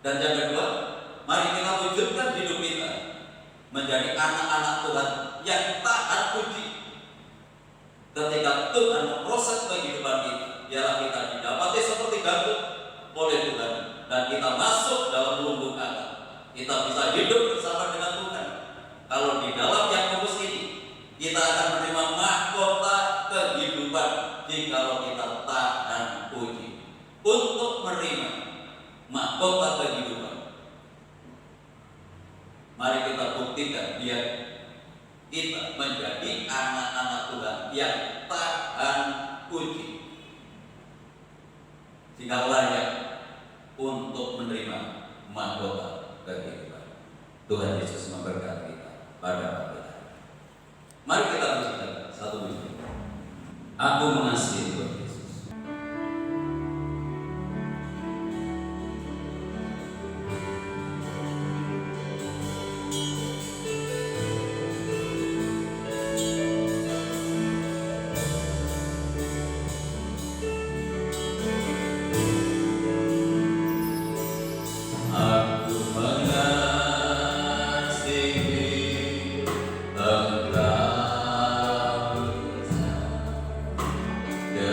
Dan yang kedua, mari kita wujudkan hidup kita menjadi anak-anak Tuhan yang taat puji. Ketika Tuhan memproses kehidupan kita, ialah kita didapati seperti gandum oleh Tuhan, dan kita masuk dalam lumbung Allah. Kita bisa hidup bersama dengan Tuhan. Kalau di dalam yang kudus ini, kita akan menerima mahkota kehidupan jikalau kita tahan puji. Untuk menerima mahkota kehidupan, mari kita buktikan biar kita menjadi anak-anak Tuhan yang tahan puji, sehingga layak untuk menerima mahkota kehidupan. Tuhan Yesus memberkati kita pada pagi hari. Mari kita lanjutkan satu pujian. Aku mengasihi Tuhan Yesus. Engkau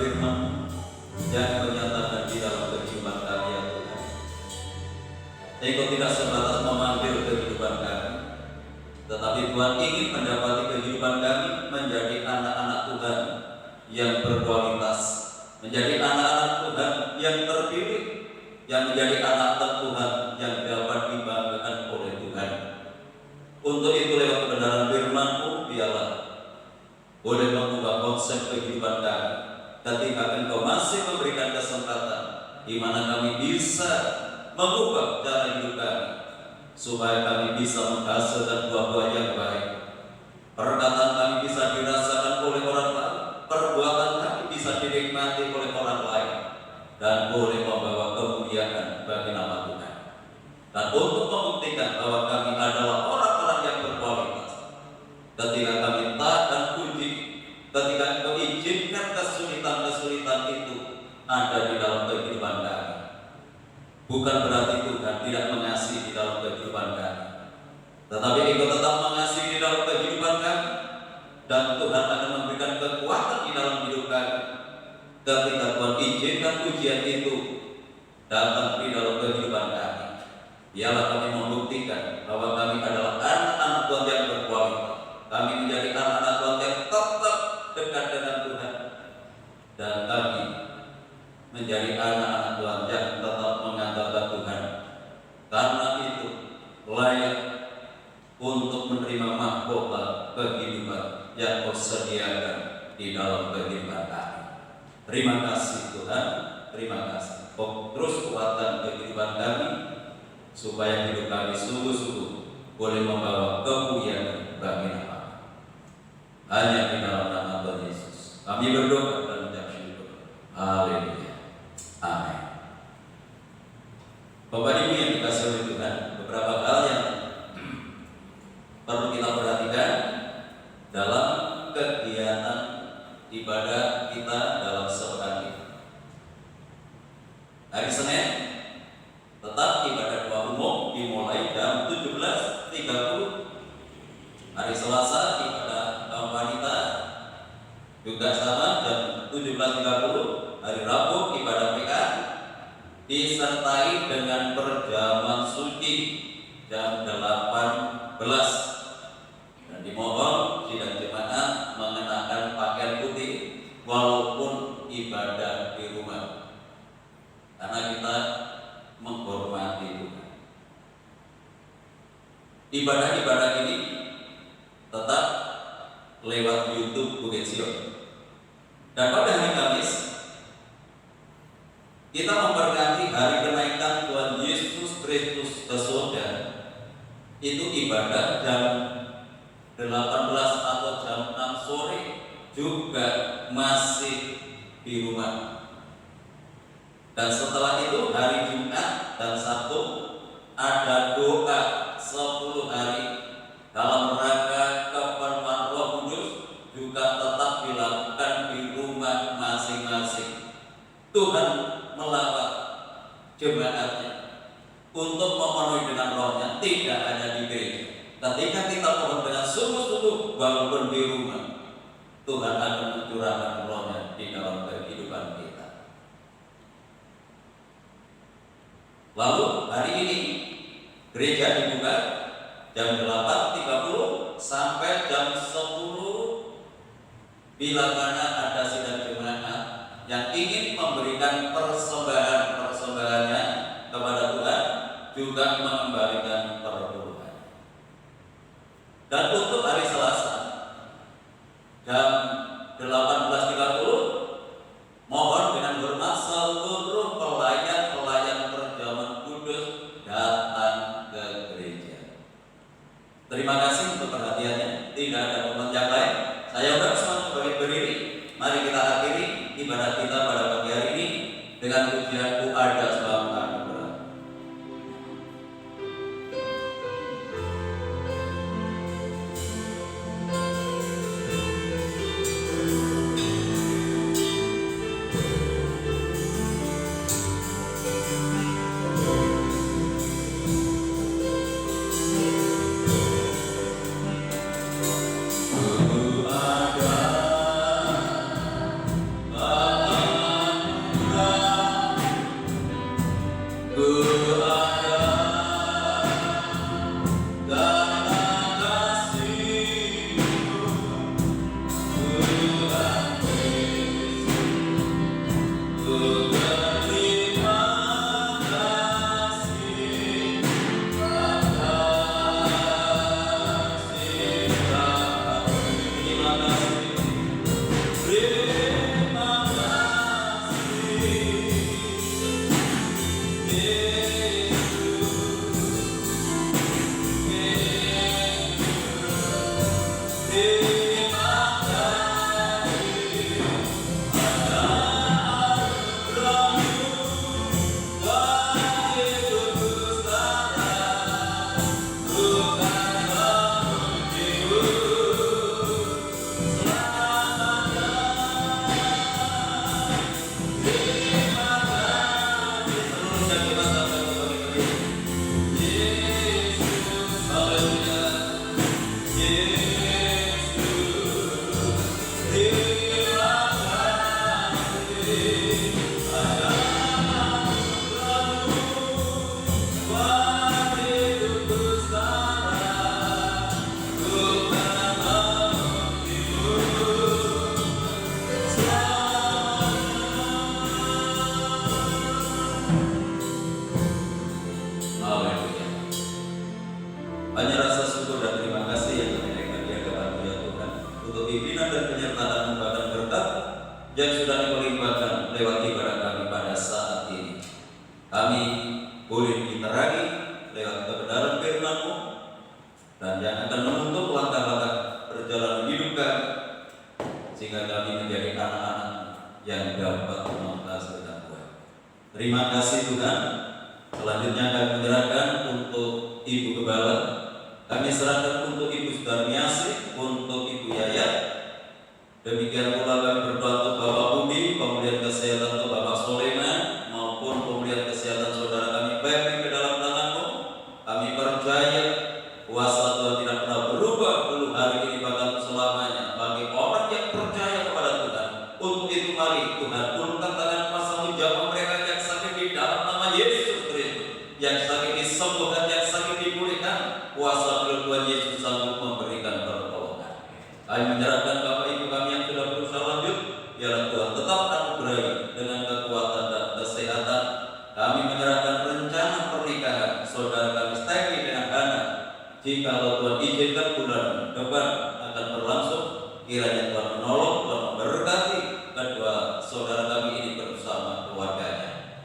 firman yang menyatakan di dalam kehidupan kami ya Tuhan. Engkau tidak sebatas memanggil kehidupan kami, tetapi Tuhan ingin mendapati kehidupan kami menjadi anak-anak Tuhan yang berkualitas, menjadi anak-anak Tuhan yang terpilih, yang menjadi anak Tuhan yang dapat dibanggakan oleh Tuhan. Untuk itu lewat kebenaran firman-Mu biarlah boleh mengubah konsep kehidupan kami ketika Engkau masih memberikan kesempatan di mana kami bisa mengubah cara hidup kami supaya kami bisa menghasilkan buah-buah yang baik. Perkataan kami bisa dirasakan oleh orang lain, perbuatan kami bisa dinikmati oleh orang lain, dan boleh membawa kemuliaan bagi nama Tuhan. Dan untuk membuktikan bahwa kami adalah orang-orang yang berkualitas, ketika kami taat dan uji, ketika Engkau izinkan kesulitan-kesulitan itu ada di dalam kehidupan kami, bukan berarti Tuhan tidak mengasihi di dalam kehidupan kami, tetapi Engkau tetap mengasihi di dalam kehidupan kami, dan Tuhan akan memberikan kekuatan di dalam hidup kami ketika Tuhan izinkan ujian itu datang di dalam kehidupan kami. Biarlah kami membuktikan bahwa kami adalah anak-anak Tuhan yang berkualitas. Kami menjadi anak-anak Tuhan yang tetap dekat dengan Tuhan, dan kami menjadi anak-anak Tuhan yang tetap mengandalkan Tuhan. Karena itu layak untuk menerima mahkota kehidupan yang Kau sediakan di dalam kehidupan kami. Terima kasih Tuhan, terima kasih. Kau terus kuatkan kehidupan kami supaya hidup kami sungguh-sungguh boleh membawa kemuliaan bagi nama. Hanya di dalam nama Tuhan Yesus kami berdoa dan mengucap syukur. Haleluya. Amin. Bapak Ibu yang dikasihi oleh Tuhan, beberapa hal yang perlu kita perhatikan dalam kegiatan ibadah kita dalam sepekan ini. Hari Senin tetap ibadah doa umum dimulai jam 17.30. Hari Selasa ibadah kaum wanita juga sama jam 17.30. Hari Rabu ibadah PA disertai dengan perjamuan suci jam 18. Dan dimohon sidang jemaat mengenakan pakaian putih walaupun ibadah di rumah, karena kita menghormati Tuhan. Ibadah-ibadah ini tetap lewat YouTube Bukit Sion. Dan pada hari Kamis kita memperingati hari kenaikan Tuhan Yesus Kristus ke surga. Itu ibadah jam 18 atau jam 6 sore juga masih di rumah. Dan setelah itu hari Jumat dan Sabtu ada doa 10 hari dalam rangka kepenuhan Roh Kudus, juga tetap dilakukan di rumah masing-masing. Tuhan melawat jemaatnya untuk memenuhi dengan rohnya, tidak hanya di gereja. Ketika kita mohon dengan sungguh-sungguh walaupun di rumah, Tuhan akan mencurahkan rohnya di dalam kehidupan kita. Lalu hari ini gereja dibuka jam 8.30 sampai jam 10. Bila mana ada sidang jemaat yang ingin memberikan persembahannya kepada Tuhan, juga mengembalikan perpuluhan. Dan untuk hari Selasa jam 18.30, mohon dengan hormat seluruh pelayan perjamuan kudus datang ke gereja. Terima kasih untuk perhatiannya. Tidak ada komentar yang lain. Saya undang semua sebagai berdiri. Mari kita akhiri ibadah kita pada pagi hari ini dengan pujian Ku Ada Sebab Anugerah. Ku ada bagi limpahkan lewat ibadah kami pada saat ini. Kami boleh diterangi lewat kebenaran firman-Mu dan yang akan menuntut langkah-langkah perjalanan hidup kami, sehingga kami menjadi anak-anak yang dapat menghasilkan buah. Terima kasih Tuhan. Selanjutnya kami menyerahkan untuk Ibu Gembala, kami serahkan untuk Ibu Sudarmiasi, untuk Ibu Yayat. Demikian pula kami berdoa untuk Bapak Budi, pemulihan kesehatan untuk Bapak Soleman, maupun pemulihan kesehatan saudara kami Pepi ke dalam tangan-Mu. Kami percaya kuasa Tuhan tidak pernah berubah dulu hari ini bahkan selamanya bagi orang yang percaya kepada Tuhan. Untuk itu mari Tuhan ulurkan tangan kuasa-Mu, jamah mereka yang sakit di dalam nama Yesus Kristus, yang sakit disembuhkan, yang sakit dipulihkan. Kuasa Tuhan Yesus sanggup memberikan pertolongan. Kami menyerahkan Bapak Ibu kami yang sudah berusaha lanjut, biarlah Tuhan tetap anugerahi dengan kekuatan dan kesehatan. Kami menyerahkan rencana pernikahan saudara kami Stegi dengan Hana. Jika Tuhan izinkan bulan depan akan berlangsung, kiranya Tuhan menolong, Tuhan memberkati kedua saudara kami ini bersama keluarganya.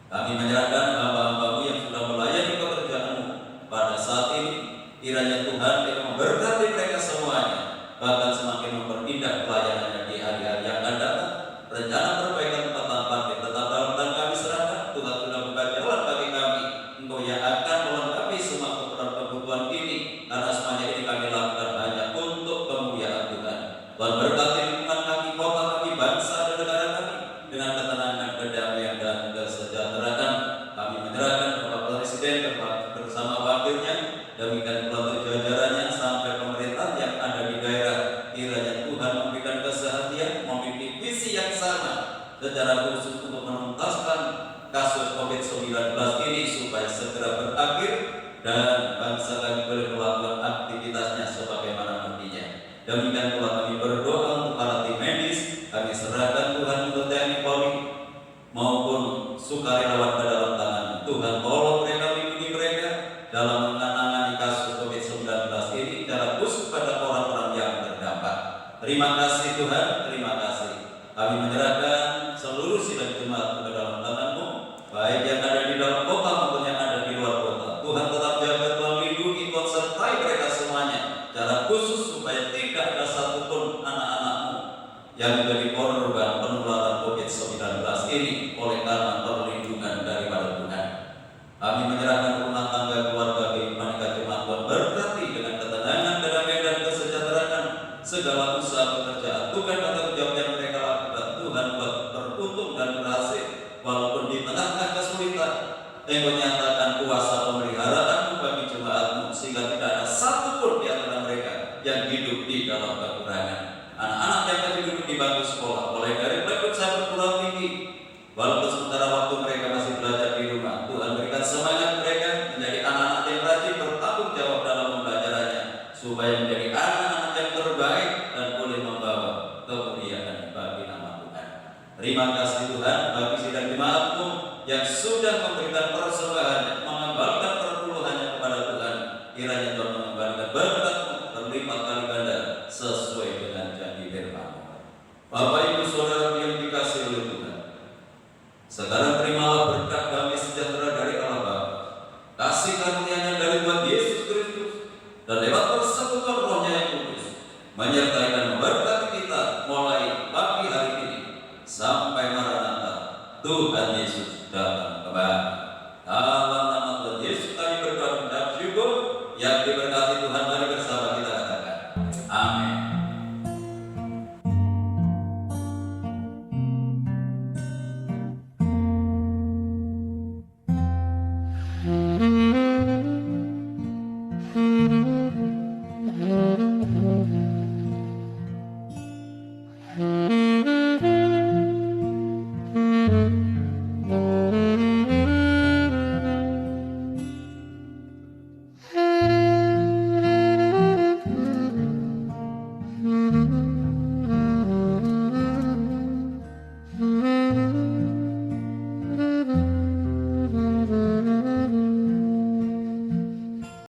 Kami menyerahkan hamba-hamba-Mu yang sudah melayani pekerjaan-Mu pada saat ini, kiranya Tuhan yang memberkati mereka semuanya, bahkan semakin memperindah pelayanannya di hari-hari yang akan datang. Rencana perbaikan tempatan parkir tetap dalam tangan kami serahkan. Tuhan sudah buka jalan bagi kami, Engkau yang akan melengkapi semua kebutuhan ini, karena semuanya ini kami lakukan hanya untuk kemuliaan Tuhan. Tuhan berkati lingkungan kami, kota kami, bangsa dan negara kami dengan ketenangan, kedamaian dan kesejahteraan. Kami menyerahkan Bapak Presiden bersama wakilnya, demikian pula jajarannya sampai pemerintahan yang ada di daerah. Kiranya Tuhan memberikan kesehatan, memiliki visi yang sama secara khusus untuk menuntaskan kasus COVID-19 ini supaya segera berakhir dan bangsa kami boleh melakukan aktivitasnya sebagaimana mestinya. Demikian pula kami berdoa untuk para tim medis. Kami serahkan Tuhan untuk TNI Polri maupun sukarelawan ke dalam tangan. Tuhan tolong mereka, lindungi mereka dalam menangani kasus COVID-19 ini, secara khusus pada orang-orang yang terdampak. Terima kasih Tuhan, terima kasih. Kami menyerahkan seluruh sidang jemaat ke dalam tangan-Mu, baik yang ada di dalam kota maupun yang ada di luar kota. Tuhan tetap jaga, Tuhan lindungi, Tuhan sertai mereka semuanya, secara khusus supaya tidak ada satupun anak-anak-Mu yang menjadi korban penularan COVID-19 ini oleh karena perlindungan daripada Tuhan. Kami menyerahkan rumah tangga, keluarga, kehidupan jemaat, Tuhan berkati dengan ketenangan, kedamaian dan kesejahteraan. Segala usaha pekerjaan, tugas dan tanggung jawab yang mereka lakukan, Tuhan buat beruntung dan berhasil. Walaupun di tengah-tengah kesulitan, Engkau nyatakan kuasa pemeliharaan-Mu bagi jemaat-Mu, sehingga tidak ada satupun di antara mereka yang hidup di dalam kekurangan. Anak-anak yang tadi duduk di bangku sekolah, mulai dari rekrut sampai perguruan tinggi, walaupun sementara waktu mereka masih belajar di rumah, Tuhan berikan semangat mereka menjadi anak-anak yang rajin bertanggung jawab dalam pembelajarannya, supaya menjadi anak-anak yang terbaik dan boleh membawa kemuliaan bagi nama Tuhan. Terima kasih Tuhan bagi sidang jemaat-Mu yang sudah memberikan persembahan, mengembalikan perpuluhannya kepada Tuhan. Kiranya Tuhan mengembalikan berkat-Mu berlipat kali ganda sesuai dengan janji firman-Mu. Bapak Ibu Saudara yang dikasihi oleh Tuhan, sekarang terimalah berkat damai sejahtera dari Allah Bapa, kasih karunia-Nya dari Tuhan Yesus Kristus, dan lewat persekutuan Roh-Nya yang kudus, menyertai dan memberkati kita mulai pagi hari ini sampai Maranatha Tuhan Yesus datang kembali.